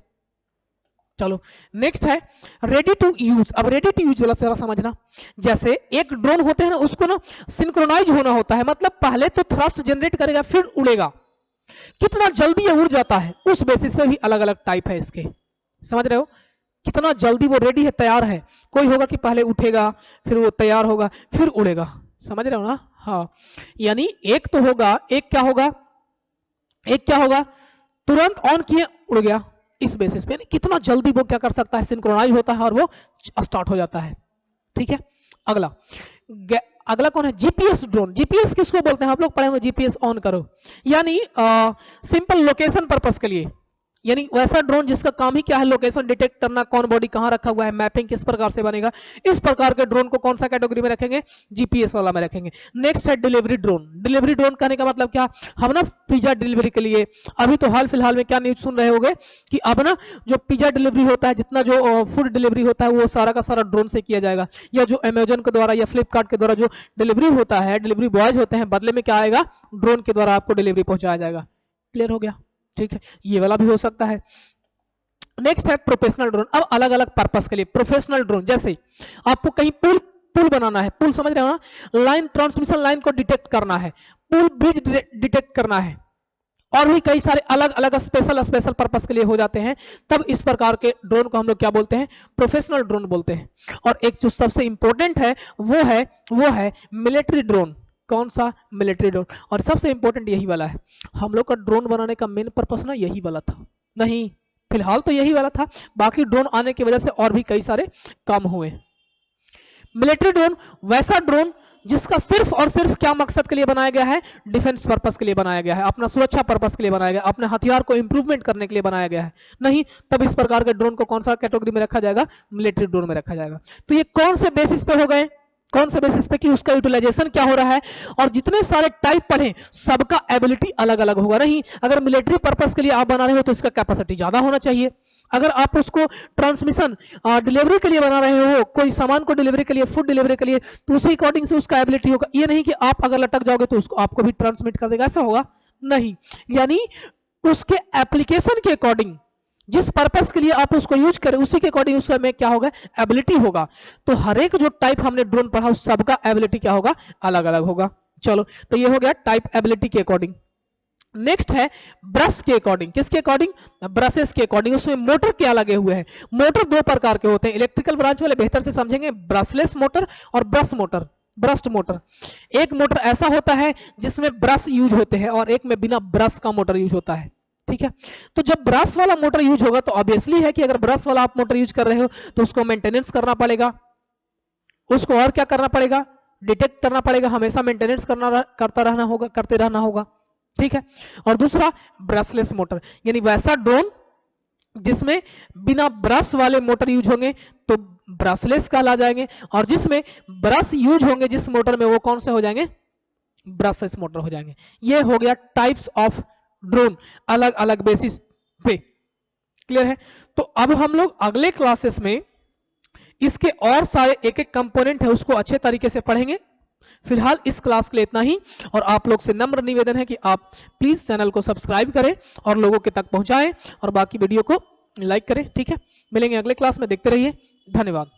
चलो नेक्स्ट है रेडी टू यूज। अब रेडी टू यूज वाला सारा समझना, जैसे एक ड्रोन होते हैं ना, उसको ना सिंक्रोनाइज होना होता है, मतलब पहले तो थ्रस्ट जनरेट करेगा फिर उड़ेगा, कितना जल्दी ये उड़ जाता है उस बेसिस पे भी अलग अलग टाइप है इसके, समझ रहे हो? कितना जल्दी वो रेडी है, तैयार है। कोई होगा कि पहले उठेगा, फिर वो तैयार होगा, फिर उड़ेगा, समझ रहे हो ना? हाँ, यानी एक तो होगा, एक क्या होगा, एक क्या होगा तुरंत ऑन किए उड़ गया, इस बेसिस पे कितना जल्दी वो क्या कर सकता है, सिंक्रोनाइज होता है और वो स्टार्ट हो जाता है। ठीक है, अगला अगला कौन है, जीपीएस ड्रोन। जीपीएस किसको बोलते हैं, आप लोग पढ़ेंगे, जीपीएस ऑन करो, यानी सिंपल लोकेशन पर्पस के लिए, यानी वैसा ड्रोन जिसका काम ही क्या है, लोकेशन डिटेक्ट करना, कौन बॉडी कहां रखा हुआ है, मैपिंग किस प्रकार से बनेगा, इस प्रकार के ड्रोन को कौन सा कैटेगरी में रखेंगे, जीपीएस वाला में रखेंगे। नेक्स्ट है डिलीवरी ड्रोन। डिलीवरी ड्रोन कहने का मतलब क्या, हम ना पिज्जा डिलीवरी के लिए, अभी तो हाल फिलहाल में क्या न्यूज सुन रहे होंगे कि अब ना जो पिज्जा डिलीवरी होता है, जितना जो फूड डिलीवरी होता है वो सारा का सारा ड्रोन से किया जाएगा, या जो अमेजन के द्वारा या फ्लिपकार्ट के द्वारा जो डिलीवरी होता है, डिलीवरी बॉयज होते हैं, बदले में क्या आएगा, ड्रोन के द्वारा आपको डिलीवरी पहुंचाया जाएगा। क्लियर हो गया? ठीक है, ये वाला भी हो सकता है। नेक्स्ट है प्रोफेशनल ड्रोन। अब अलग अलग पर्पस के लिए प्रोफेशनल ड्रोन, जैसे आपको कहीं पुल बनाना है, पुल समझ रहे हो ना, लाइन, ट्रांसमिशन लाइन को डिटेक्ट करना है, पुल ब्रिज डिटेक्ट करना है, और भी कई सारे अलग अलग स्पेशल पर्पस के लिए हो जाते हैं, तब इस प्रकार के ड्रोन को हम लोग क्या बोलते हैं, प्रोफेशनल ड्रोन बोलते हैं। और एक जो सबसे इंपॉर्टेंट है वो है मिलिट्री ड्रोन। कौन सा, मिलिट्री ड्रोन। और सबसे इंपॉर्टेंट यही वाला है, हम लोग का ड्रोन बनाने का मेन पर्पस ना यही वाला था, नहीं फिलहाल तो यही वाला था, बाकी ड्रोन आने की वजह से और भी कई सारे काम हुए। मिलिट्री ड्रोन वैसा ड्रोन जिसका सिर्फ और सिर्फ क्या मकसद के लिए बनाया गया है, डिफेंस पर्पस के लिए बनाया गया है, अपना सुरक्षा पर्पस के लिए बनाया गया, अपने हथियार को इंप्रूवमेंट करने के लिए बनाया गया है, नहीं तब इस प्रकार के ड्रोन को कौन सा कैटेगरी में रखा जाएगा, मिलिट्री ड्रोन में रखा जाएगा। तो ये कौन से बेसिस पे हो गए, कौन से बेसिस पे कि उसका यूटिलाइजेशन क्या हो रहा है, और जितने सारे टाइप पढ़े सबका एबिलिटी अलग अलग होगा। नहीं अगर मिलिट्री पर्पस के लिए आप बना रहे हो तो इसका कैपेसिटी ज्यादा होना चाहिए, अगर आप उसको ट्रांसमिशन डिलीवरी के लिए बना रहे हो, कोई सामान को डिलीवरी के लिए, फूड डिलीवरी के लिए, तो उसी अकॉर्डिंग से उसका एबिलिटी होगा। ये नहीं कि आप अगर लटक जाओगे तो उसको आपको भी ट्रांसमिट कर देगा, ऐसा होगा नहीं। यानी उसके एप्लीकेशन के अकॉर्डिंग, जिस पर्पस के लिए आप उसको यूज करें उसी के अकॉर्डिंग उसका में क्या होगा, एबिलिटी होगा। तो हर एक जो टाइप हमने ड्रोन पढ़ा उस सबका एबिलिटी क्या होगा, अलग अलग होगा। चलो तो ये हो गया टाइप एबिलिटी के अकॉर्डिंग। नेक्स्ट है ब्रश के अकॉर्डिंग। किसके अकॉर्डिंग, ब्रशेस के अकॉर्डिंग। उसमें मोटर क्या लगे हुए हैं, मोटर दो प्रकार के होते हैं, इलेक्ट्रिकल ब्रांच वाले बेहतर से समझेंगे, ब्रशलेस मोटर और ब्रश मोटर, ब्रश्ड मोटर। एक मोटर ऐसा होता है जिसमें ब्रश यूज होते हैं और एक में बिना ब्रश का मोटर यूज होता है। ठीक है। तो जब ब्रश वाला मोटर यूज होगा तो ऑब्वियसली है कि अगर ब्रश वाला आप मोटर यूज कर रहे हो तो उसको मेंटेनेंस करना पड़ेगा, उसको और क्या करना पड़ेगा, डिटेक्ट करना पड़ेगा, हमेशा मेंटेनेंस करते रहना होगा। ठीक है। और दूसरा ब्रशलेस मोटर, यानी वैसा ड्रोन जिसमें बिना ब्रश वाले मोटर यूज होंगे तो ब्रशलेस कहला जाएंगे, और जिसमें ब्रश यूज होंगे जिस मोटर में वो कौन से हो जाएंगे, ब्रशलेस मोटर हो जाएंगे। ये हो गया टाइप्स ऑफ ड्रोन, अलग अलग बेसिस पे। क्लियर है। तो अब हम लोग अगले क्लासेस में इसके और सारे एक एक कंपोनेंट है उसको अच्छे तरीके से पढ़ेंगे। फिलहाल इस क्लास के लिए इतना ही, और आप लोग से नम्र निवेदन है कि आप प्लीज चैनल को सब्सक्राइब करें और लोगों के तक पहुंचाएं और बाकी वीडियो को लाइक करें। ठीक है, मिलेंगे अगले क्लास में, देखते रहिए, धन्यवाद।